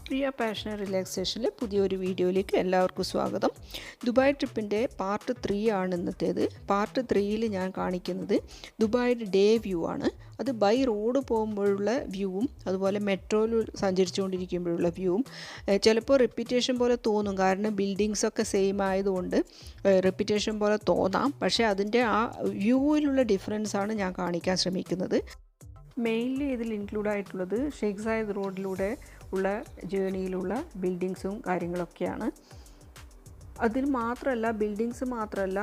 പ്രിയ passion റിലാക്സേഷനിലെ പുതിയൊരു വീഡിയോയിലേക്ക് എല്ലാവർക്കും സ്വാഗതം. ദുബായ് ട്രിപ്പിൻ്റെ പാർട്ട് 3 ആണ് ഇന്നത്തേത്. പാർട്ട് 3യിൽ ഞാൻ കാണിക്കുന്നത് ദുബായിയുടെ ഡേ വ്യൂ ആണ്. അത് ബൈ റോഡ് പോകുമ്പോഴുള്ള വ്യൂവും അതുപോലെ മെട്രോയിൽ സഞ്ചരിച്ചുകൊണ്ടിരിക്കുമ്പോഴുള്ള വ്യൂവും ചിലപ്പോൾ റെപ്പിറ്റേഷൻ പോലെ തോന്നും, കാരണം ബിൽഡിങ്സൊക്കെ സെയിം ആയതുകൊണ്ട് റെപ്പിറ്റേഷൻ പോലെ തോന്നാം. പക്ഷേ അതിൻ്റെ ആ വ്യൂവിലുള്ള ഡിഫറൻസാണ് ഞാൻ കാണിക്കാൻ ശ്രമിക്കുന്നത്. മെയിൻലി ഇതിൽ ഇൻക്ലൂഡ് ആയിട്ടുള്ളത് ഷെയ്ഖ് സായിദ് റോഡിലൂടെ ഉള്ള ജേണിയിലുള്ള ബിൽഡിങ്സും കാര്യങ്ങളൊക്കെയാണ്. അതിൽ മാത്രമല്ല, ബിൽഡിങ്സ് മാത്രമല്ല,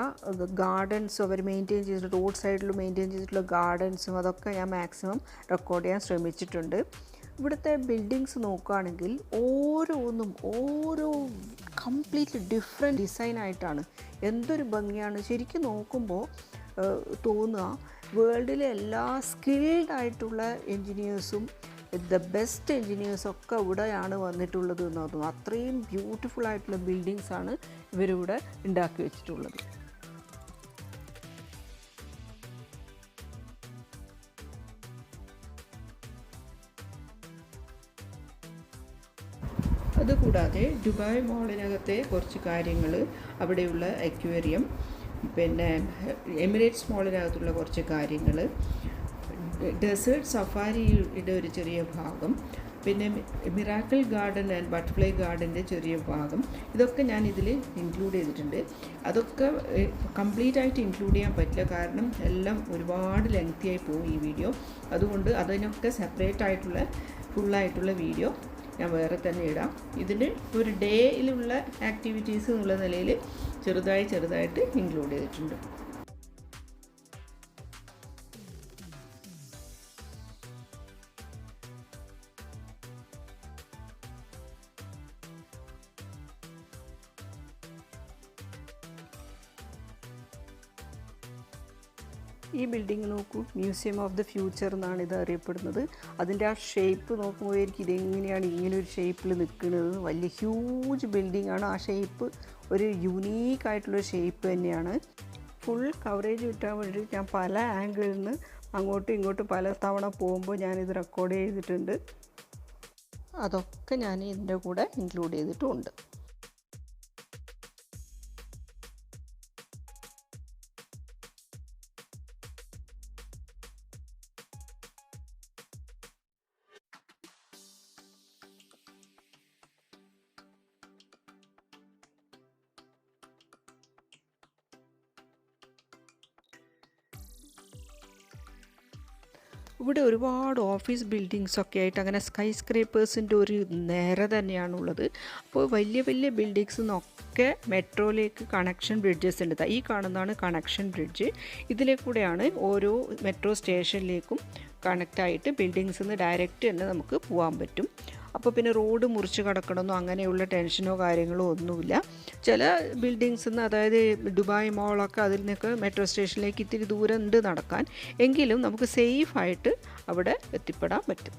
ഗാർഡൻസും അവർ മെയിൻറ്റെയിൻ ചെയ്തിട്ട് റോഡ് സൈഡിൽ മെയിൻറ്റെയിൻ ചെയ്തിട്ടുള്ള ഗാർഡൻസും അതൊക്കെ ഞാൻ മാക്സിമം റെക്കോർഡ് ചെയ്യാൻ ശ്രമിച്ചിട്ടുണ്ട്. ഇവിടുത്തെ ബിൽഡിങ്സ് നോക്കുകയാണെങ്കിൽ ഓരോ കംപ്ലീറ്റ്ലി ഡിഫറെൻറ്റ് ഡിസൈനായിട്ടാണ്. എന്തൊരു ഭംഗിയാണ് ശരിക്കും നോക്കുമ്പോൾ തോന്നുക. വേൾഡിലെ എല്ലാ സ്കിൽഡ് ആയിട്ടുള്ള എൻജിനീയേഴ്സും ദ ബെസ്റ്റ് എൻജിനീയേഴ്സൊക്കെ ഇവിടെയാണ് വന്നിട്ടുള്ളത് എന്ന് തോന്നുന്നു. അത്രയും ബ്യൂട്ടിഫുൾ ആയിട്ടുള്ള ബിൽഡിങ്സാണ് ഇവരിവിടെ ഉണ്ടാക്കി വെച്ചിട്ടുള്ളത്. അതുകൂടാതെ ദുബായ് മോളിനകത്തെ കുറച്ച് കാര്യങ്ങൾ, അവിടെയുള്ള അക്വേറിയം, പിന്നെ എമിറേറ്റ്സ് മോളിനകത്തുള്ള കുറച്ച് കാര്യങ്ങൾ, ഡെസേർട്ട് സഫാരിയുടെ ഒരു ചെറിയ ഭാഗം, പിന്നെ മിറാക്കിൾ ഗാർഡൻ ആൻഡ് ബട്ടർഫ്ലൈ ഗാർഡൻ്റെ ചെറിയ ഭാഗം, ഇതൊക്കെ ഞാൻ ഇതിൽ ഇൻക്ലൂഡ് ചെയ്തിട്ടുണ്ട്. അതൊക്കെ കംപ്ലീറ്റ് ആയിട്ട് ഇൻക്ലൂഡ് ചെയ്യാൻ പറ്റില്ല, കാരണം എല്ലാം ഒരുപാട് ലെങ്തി ആയി പോകും ഈ വീഡിയോ. അതുകൊണ്ട് അതിനൊക്കെ സെപ്പറേറ്റ് ആയിട്ടുള്ള ഫുള്ളായിട്ടുള്ള വീഡിയോ ഞാൻ വേറെ തന്നെ ഇടാം. ഇതിന് ഒരു ഡേയിലുള്ള ആക്ടിവിറ്റീസ് എന്നുള്ള നിലയിൽ ചെറുതായിട്ട് ഇൻക്ലൂഡ് ചെയ്തിട്ടുണ്ട്. ഈ ബിൽഡിംഗ് നോക്കൂ, മ്യൂസിയം ഓഫ് ദ ഫ്യൂച്ചർ എന്നാണ് ഇത് അറിയപ്പെടുന്നത്. അതിൻ്റെ ആ ഷേപ്പ് നോക്കുമ്പോൾ എനിക്ക് ഇതെങ്ങനെയാണ് ഇങ്ങനെ ഒരു ഷേപ്പിൽ നിൽക്കുന്നത്. വലിയ ഹ്യൂജ് ബിൽഡിംഗ് ആണ്. ആ ഷേപ്പ് ഒരു യുണീക്കായിട്ടുള്ളൊരു ഷേപ്പ് തന്നെയാണ്. ഫുൾ കവറേജ് കിട്ടാൻ വേണ്ടിയിട്ട് ഞാൻ പല ആംഗിളിൽ നിന്ന് അങ്ങോട്ടും ഇങ്ങോട്ടും പല തവണ പോകുമ്പോൾ ഞാനിത് റെക്കോർഡ് ചെയ്തിട്ടുണ്ട്. അതൊക്കെ ഞാൻ ഇതിൻ്റെ കൂടെ ഇൻക്ലൂഡ് ചെയ്തിട്ടുമുണ്ട്. ഇവിടെ ഒരുപാട് ഓഫീസ് ബിൽഡിങ്സൊക്കെ ആയിട്ട് അങ്ങനെ സ്കൈ സ്ക്രേപ്പേഴ്സിൻ്റെ ഒരു നിര തന്നെയാണുള്ളത്. അപ്പോൾ വലിയ വലിയ ബിൽഡിങ്സിൽ നിന്നൊക്കെ മെട്രോയിലേക്ക് കണക്ഷൻ ബ്രിഡ്ജസ് ഉണ്ട്. ഈ കാണുന്നതാണ് കണക്ഷൻ ബ്രിഡ്ജ്. ഇതിലെ കൂടെയാണ് ഓരോ മെട്രോ സ്റ്റേഷനിലേക്കും കണക്റ്റായിട്ട് ബിൽഡിങ്സിൽ നിന്ന് ഡയറക്റ്റ് തന്നെ നമുക്ക് പോകാൻ പറ്റും. അപ്പോൾ പിന്നെ റോഡ് മുറിച്ച് കടക്കണമെന്നോ അങ്ങനെയുള്ള ടെൻഷനോ കാര്യങ്ങളോ ഒന്നുമില്ല. ചില ബിൽഡിങ്സിൽ നിന്ന്, അതായത് ദുബായ് മോളൊക്കെ, അതിൽ നിന്നൊക്കെ മെട്രോ സ്റ്റേഷനിലേക്ക് ഇത്തിരി ദൂരം ഉണ്ട് നടക്കാൻ, എങ്കിലും നമുക്ക് സേഫായിട്ട് അവിടെ എത്തിപ്പെടാൻ പറ്റും.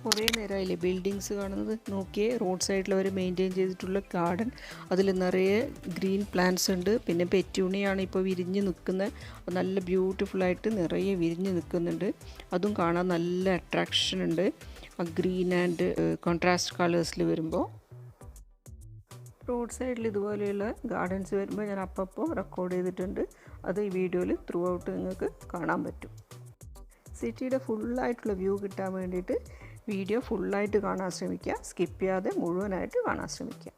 കുറേ നേരമായില്ലേ ബിൽഡിങ്സ് കാണുന്നത്. നോക്കിയേ, റോഡ് സൈഡിൽ അവർ മെയിൻറ്റെയിൻ ചെയ്തിട്ടുള്ള ഗാർഡൻ, അതിൽ നിറയെ ഗ്രീൻ പ്ലാന്റ്സ് ഉണ്ട്. പിന്നെ പെറ്റൂണിയാണ് ഇപ്പോൾ വിരിഞ്ഞ് നിൽക്കുന്നത്. നല്ല ബ്യൂട്ടിഫുള്ളായിട്ട് നിറയെ വിരിഞ്ഞ് നിൽക്കുന്നുണ്ട്. അതും കാണാൻ നല്ല അട്രാക്ഷൻ ഉണ്ട് ആ ഗ്രീൻ ആൻഡ് കോൺട്രാസ്റ്റ് കളേഴ്സിൽ വരുമ്പോൾ. റോഡ് സൈഡിൽ ഇതുപോലെയുള്ള ഗാർഡൻസ് വരുമ്പോൾ ഞാൻ അപ്പോൾ റെക്കോർഡ് ചെയ്തിട്ടുണ്ട്. അത് ഈ വീഡിയോയിൽ ത്രൂ ഔട്ട് നിങ്ങൾക്ക് കാണാൻ പറ്റും. സിറ്റിയുടെ ഫുള്ളായിട്ടുള്ള വ്യൂ കിട്ടാൻ വേണ്ടിയിട്ട് വീഡിയോ ഫുള്ളായിട്ട് കാണാൻ ശ്രമിക്കുക, സ്കിപ്പ് ചെയ്യാതെ മുഴുവനായിട്ട് കാണാൻ ശ്രമിക്കുക.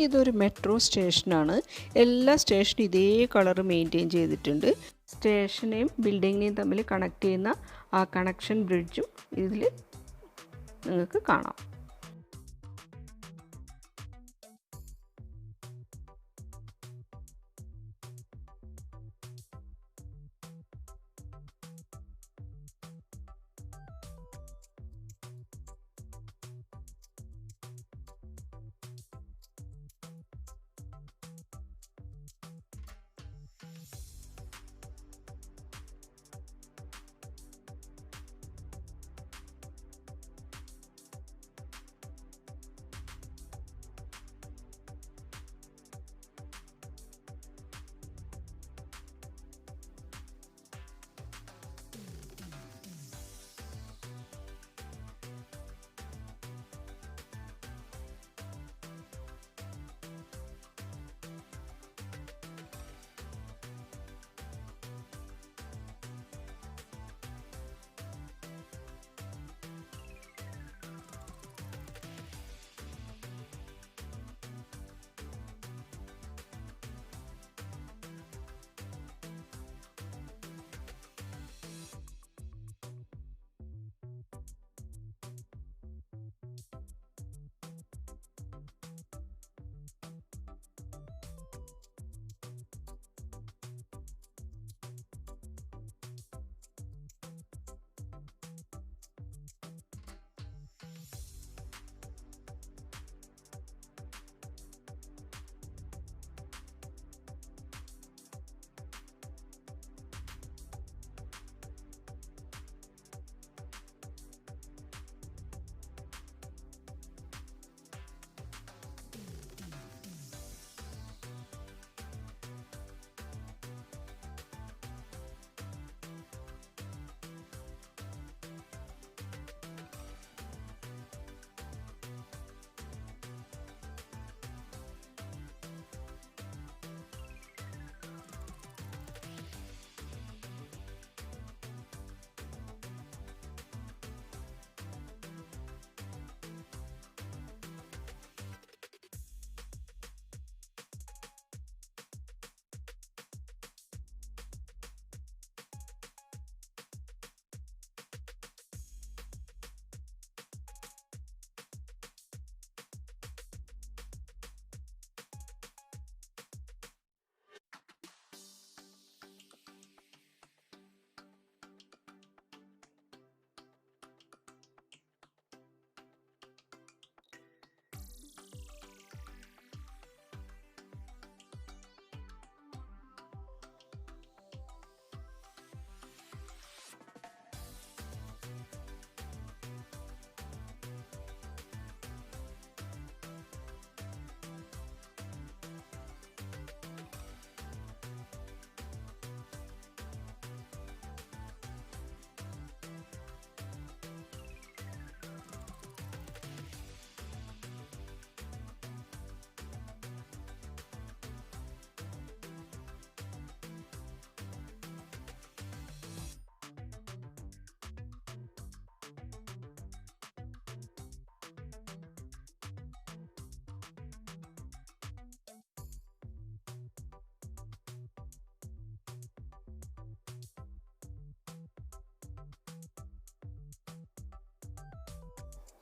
ഇതൊരു മെട്രോ സ്റ്റേഷനാണ്. എല്ലാ സ്റ്റേഷനും ഇതേ കളർ മെയിൻറ്റെയിൻ ചെയ്തിട്ടുണ്ട്. സ്റ്റേഷനെയും ബിൽഡിങ്ങിനെയും തമ്മിൽ കണക്ട് ചെയ്യുന്ന ആ കണക്ഷൻ ബ്രിഡ്ജും ഇതിൽ നിങ്ങൾക്ക് കാണാം.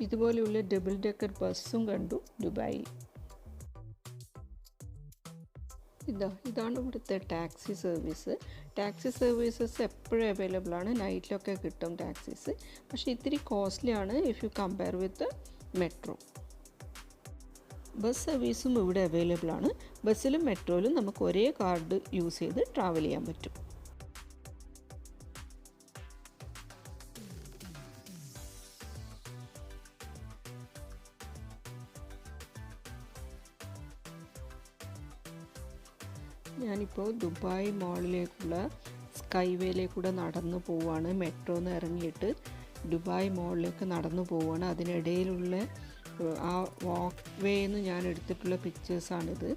ഇതുപോലെയുള്ള ഡബിൾ ഡെക്കർ ബസ്സും കണ്ടു ദുബായിൽ. ഇതാണ് ഇവിടുത്തെ ടാക്സി സർവീസ്. ടാക്സി സർവീസസ് എപ്പോഴും അവൈലബിൾ ആണ്, നൈറ്റിലൊക്കെ കിട്ടും ടാക്സീസ്. പക്ഷേ ഇത്തിരി കോസ്റ്റ്ലി ആണ് if you compare with metro. Bus സർവീസും ഇവിടെ അവൈലബിൾ ആണ്. ബസ്സിലും മെട്രോയിലും നമുക്ക് ഒരേ കാർഡ് യൂസ് ചെയ്ത് ട്രാവൽ ചെയ്യാൻ പറ്റും. ഞാനിപ്പോൾ ദുബായ് മോളിലേക്കുള്ള സ്കൈവേയിലേക്കൂടെ നടന്നു പോവുകയാണ്. മെട്രോന്ന് ഇറങ്ങിയിട്ട് ദുബായ് മോളിലേക്ക് നടന്നു പോവുകയാണ്. അതിനിടയിലുള്ള ആ വാക്ക് വേന്ന് ഞാൻ എടുത്തിട്ടുള്ള പിക്ചേഴ്സാണിത്.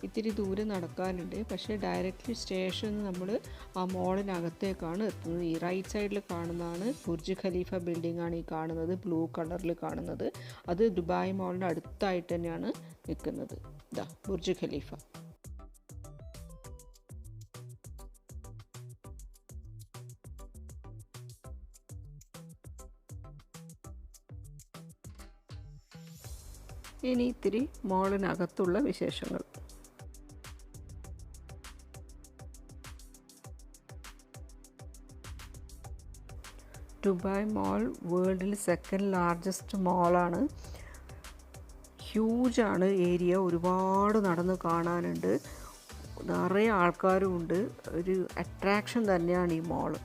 ഇത്തിരി ദൂരം നടക്കാനുണ്ട്, പക്ഷേ ഡയറക്റ്റ്ലി സ്റ്റേഷനിൽ നമ്മൾ ആ മോളിനകത്തേക്കാണ് എത്തുന്നത്. ഈ റൈറ്റ് സൈഡിൽ കാണുന്നതാണ് ബുർജ് ഖലീഫ ബിൽഡിംഗ് ആണ് ഈ കാണുന്നത്, ബ്ലൂ കളറിൽ കാണുന്നത്. അത് ദുബായ് മോളിൻ്റെ അടുത്തായിട്ട് തന്നെയാണ് നിൽക്കുന്നത്. ഇതാ ബുർജ് ഖലീഫ. ഇനി ഇത്തിരി മോളിനകത്തുള്ള വിശേഷങ്ങൾ. ദുബായ് മോൾ വേൾഡിൽ സെക്കൻഡ് ലാർജസ്റ്റ് മോളാണ്. ഹ്യൂജാണ് ഏരിയ, ഒരുപാട് നടന്ന് കാണാനുണ്ട്, നിറയെ ആൾക്കാരും ഉണ്ട്. ഒരു അട്രാക്ഷൻ തന്നെയാണ് ഈ മോള്.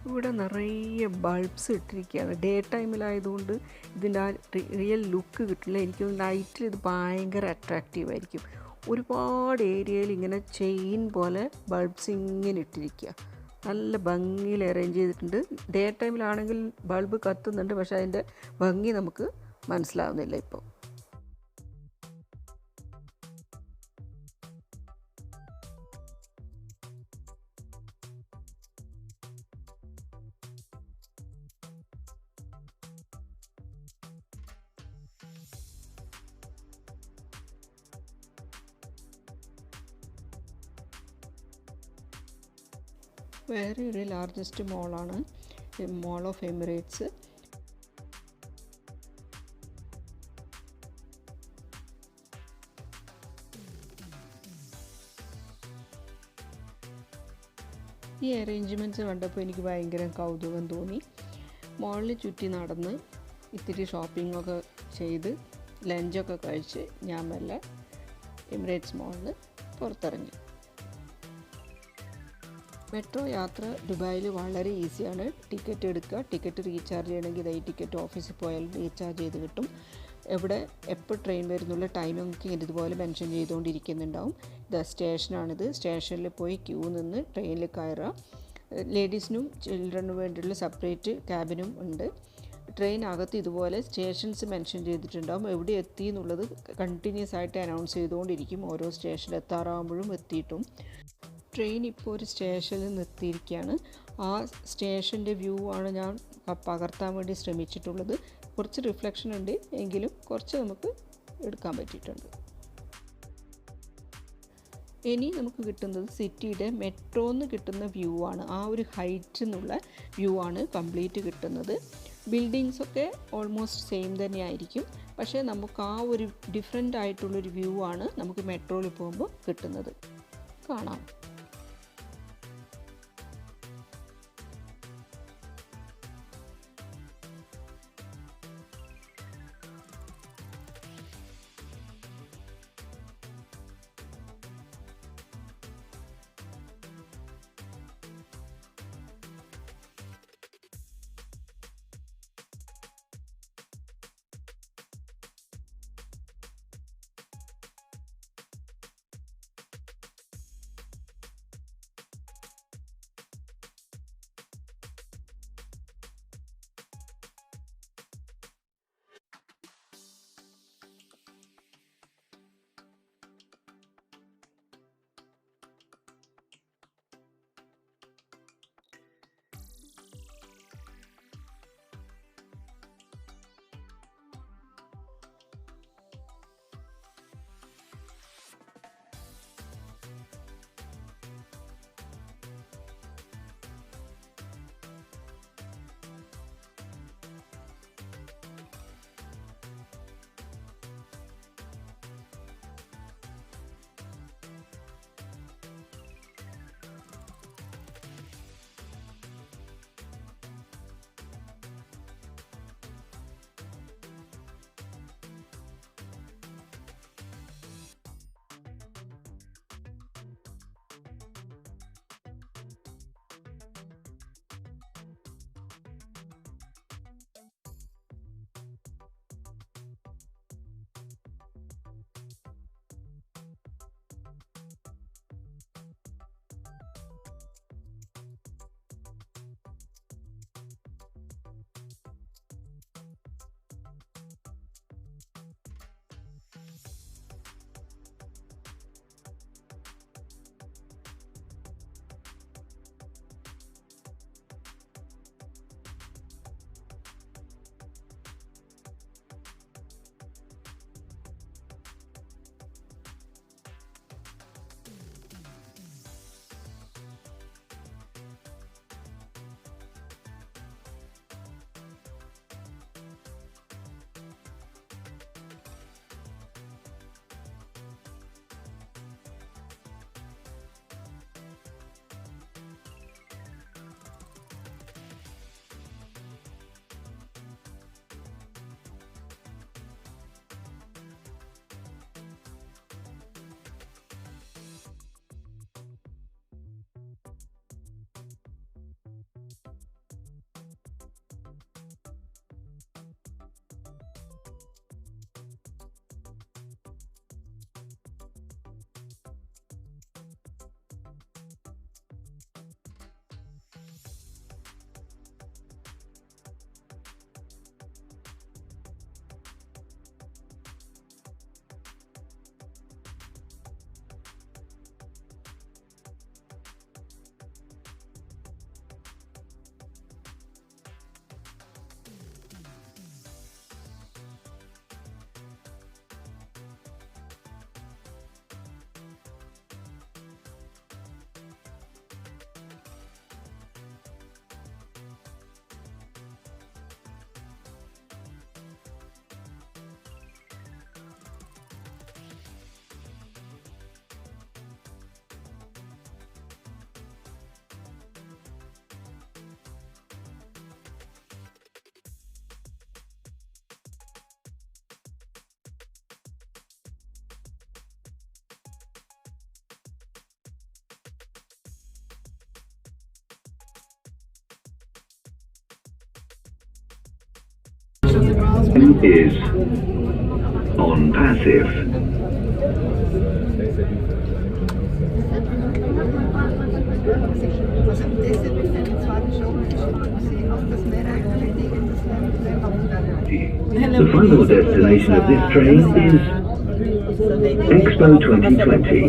ഇവിടെ നിറയെ ബൾബ്സ് ഇട്ടിരിക്കുകയാണ്. ഡേ ടൈമിലായതുകൊണ്ട് ഇതിൻ്റെ ആ റിയൽ ലുക്ക് കിട്ടില്ല. എനിക്ക് നൈറ്റിൽ ഇത് ഭയങ്കര അട്രാക്റ്റീവ് ആയിരിക്കും. ഒരുപാട് ഏരിയയിൽ ഇങ്ങനെ ചെയിൻ പോലെ ബൾബ്സ് ഇങ്ങനെ ഇട്ടിരിക്കുക, നല്ല ഭംഗിയിൽ അറേഞ്ച് ചെയ്തിട്ടുണ്ട്. ഡേ ടൈമിലാണെങ്കിൽ ബൾബ് കത്തുന്നുണ്ട്, പക്ഷേ അതിൻ്റെ ഭംഗി നമുക്ക് മനസ്സിലാവുന്നില്ല ഇപ്പോൾ. വേറെ ഒരു ലാർജസ്റ്റ് മോളാണ് മോൾ ഓഫ് എമിറേറ്റ്സ്. ഈ അറേഞ്ച്മെൻറ്റ്സ് കണ്ടപ്പോൾ എനിക്ക് ഭയങ്കര കൗതുകം തോന്നി. മോളിൽ ചുറ്റി നടന്ന് ഇത്തിരി ഷോപ്പിങ്ങൊക്കെ ചെയ്ത് ലഞ്ചൊക്കെ കഴിച്ച് ഞാൻ മെല്ലെ എമിറേറ്റ്സ് മോളിൽ പുറത്തിറങ്ങി. മെട്രോ യാത്ര ദുബായിൽ വളരെ ഈസിയാണ്. ടിക്കറ്റ് എടുക്കുക, ടിക്കറ്റ് റീചാർജ് ചെയ്യണമെങ്കിൽ ഈ ടിക്കറ്റ് ഓഫീസിൽ പോയാൽ റീചാർജ് ചെയ്ത് കിട്ടും. എവിടെ എപ്പോൾ ട്രെയിൻ വരുന്നുള്ള ടൈമൊക്കെ ഇതുപോലെ മെൻഷൻ ചെയ്തുകൊണ്ടിരിക്കുന്നുണ്ടാവും. ഇത് സ്റ്റേഷനാണിത്. സ്റ്റേഷനിൽ പോയി ക്യൂ നിന്ന് ട്രെയിനിൽ കയറുക. ലേഡീസിനും ചിൽഡ്രനും വേണ്ടിയുള്ള സെപ്പറേറ്റ് ക്യാബിനും ഉണ്ട്. ട്രെയിനകത്ത് ഇതുപോലെ സ്റ്റേഷൻസ് മെൻഷൻ ചെയ്തിട്ടുണ്ടാവും. എവിടെ എത്തി എന്നുള്ളത് കണ്ടിന്യൂസ് ആയിട്ട് അനൗൺസ് ചെയ്തുകൊണ്ടിരിക്കും. ഓരോ സ്റ്റേഷനിൽ എത്താറാകുമ്പോഴും എത്തിയിട്ടും. ട്രെയിൻ ഇപ്പോൾ ഒരു സ്റ്റേഷനിൽ നിർത്തിയിരിക്കുകയാണ്. ആ സ്റ്റേഷൻ്റെ വ്യൂ ആണ് ഞാൻ പകർത്താൻ വേണ്ടി ശ്രമിച്ചിട്ടുള്ളത്. കുറച്ച് റിഫ്ലക്ഷൻ ഉണ്ട്, എങ്കിലും കുറച്ച് നമുക്ക് എടുക്കാൻ പറ്റിയിട്ടുണ്ട്. ഇനി നമുക്ക് കിട്ടുന്നത് സിറ്റിയുടെ മെട്രോന്ന് കിട്ടുന്ന വ്യൂ ആണ്. ആ ഒരു ഹൈറ്റിൽ നിന്നുള്ള വ്യൂ ആണ് കംപ്ലീറ്റ് കിട്ടുന്നത്. ബിൽഡിങ്സൊക്കെ ഓൾമോസ്റ്റ് സെയിം തന്നെ ആയിരിക്കും, പക്ഷേ നമുക്ക് ആ ഒരു ഡിഫറെൻ്റ് ആയിട്ടുള്ളൊരു വ്യൂ ആണ് നമുക്ക് മെട്രോയിൽ പോകുമ്പോൾ കിട്ടുന്നത്. കാണാം. Is on passive. The final destination of this train is Expo 2020.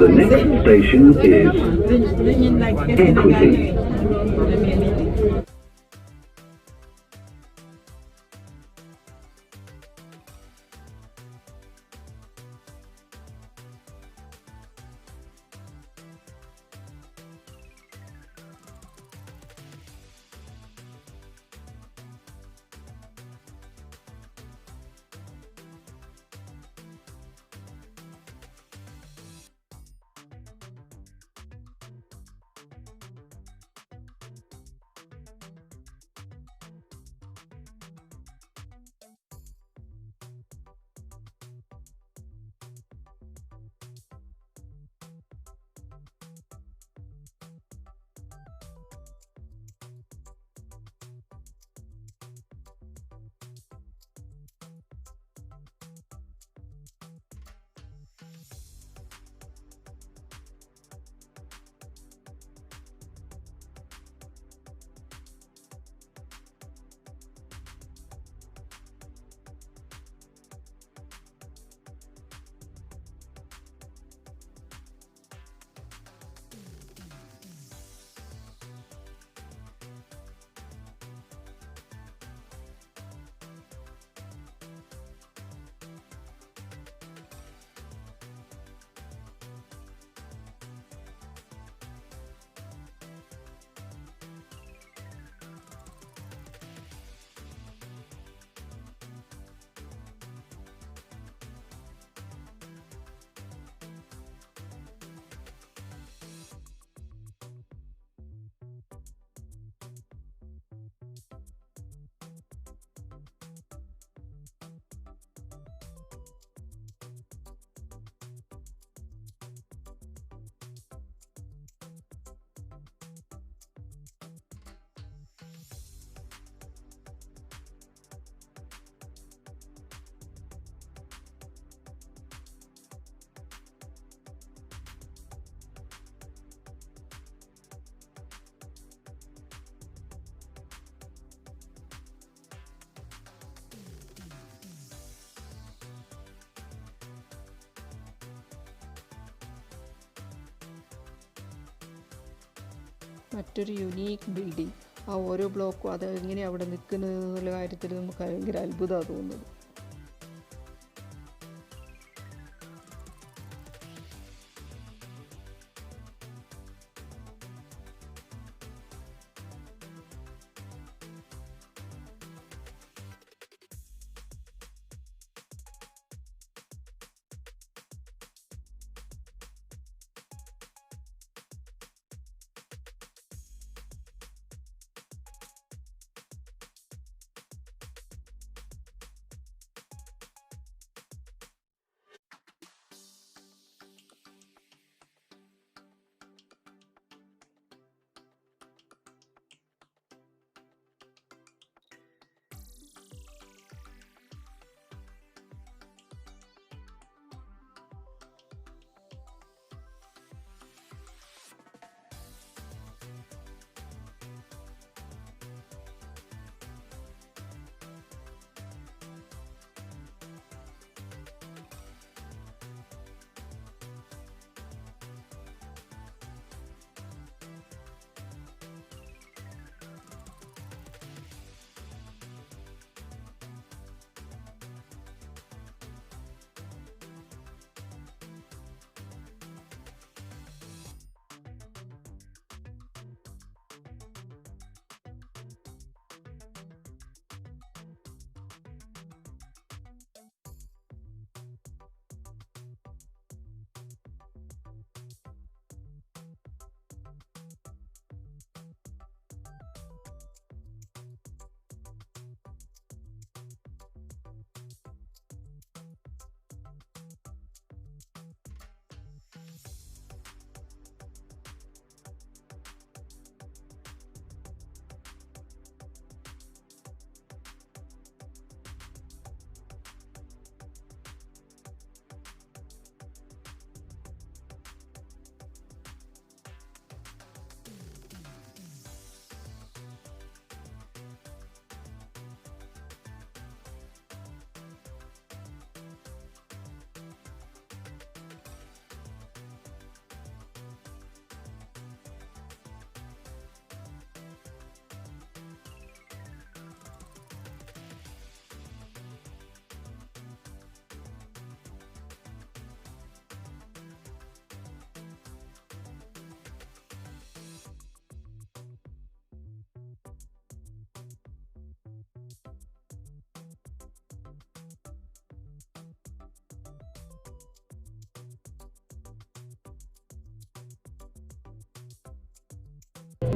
The next station is Equity. മറ്റൊരു യുണീക്ക് ബിൽഡിംഗ്. ആ ഓരോ ബ്ലോക്കും അത് എങ്ങനെ അവിടെ നിൽക്കുന്നത് എന്നുള്ള കാര്യത്തിൽ നമുക്ക് ഭയങ്കര അത്ഭുതമാണ് തോന്നുന്നത്.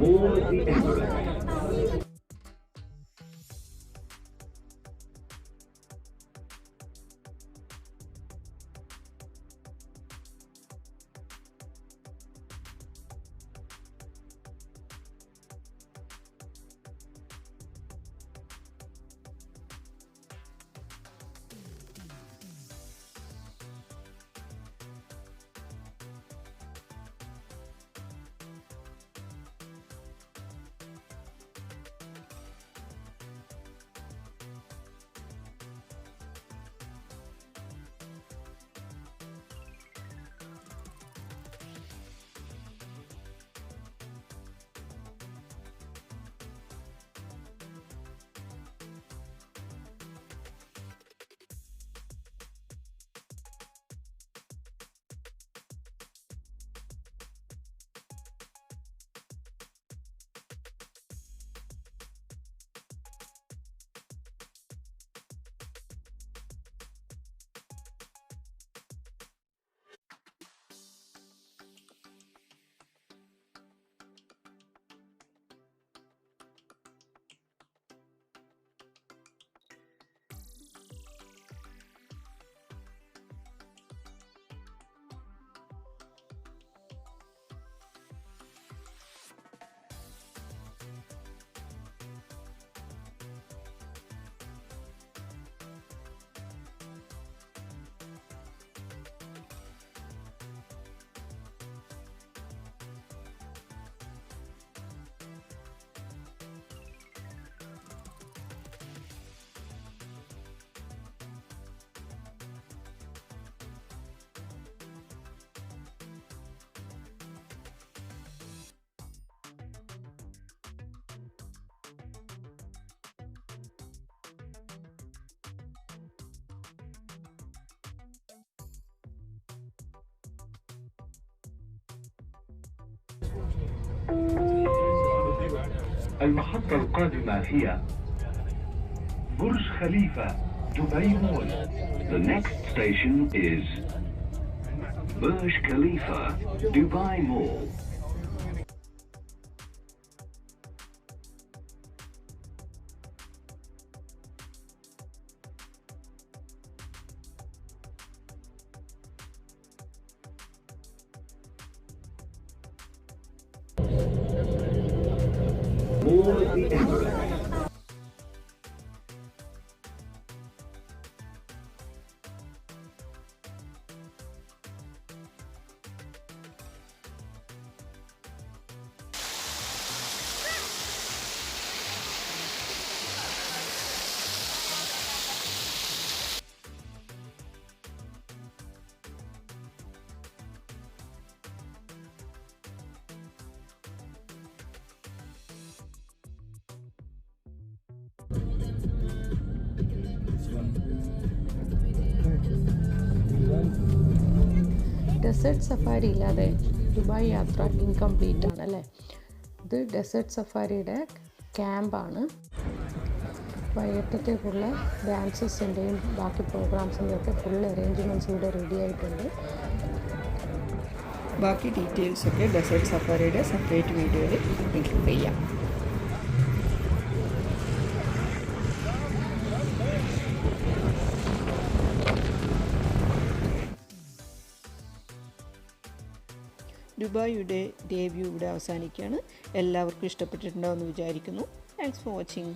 More of the Emirates. المحطة القادمة هي برج خليفة دبي مول. The next station is Burj Khalifa Dubai Mall. Mall of the Emirates. Desert safari ഇല്ലാതെ ദുബായ് യാത്ര ഇൻകംപ്ലീറ്റ് ആണ് അല്ലേ. ഇത് ഡെസേർട്ട് സഫാരിയുടെ ക്യാമ്പാണ്. വൈകിട്ടത്തേക്കുള്ള ഡാൻസസിൻ്റെയും ബാക്കി പ്രോഗ്രാംസിൻ്റെയും ഒക്കെ ഫുൾ അറേഞ്ച്മെൻറ്റ്സ് ഇവിടെ റെഡി ആയിട്ടുണ്ട്. ബാക്കി ഡീറ്റെയിൽസൊക്കെ ഡെസേർട്ട് സഫാരിയുടെ സെപ്പറേറ്റ് വീഡിയോയിൽ ഇൻക്ലൂഡ് ചെയ്യാം. ദുബായിയുടെ ഡേ വ്യൂ ഇവിടെ അവസാനിക്കുകയാണ്. എല്ലാവർക്കും ഇഷ്ടപ്പെട്ടിട്ടുണ്ടാവുമെന്ന് വിചാരിക്കുന്നു. Thanks for watching.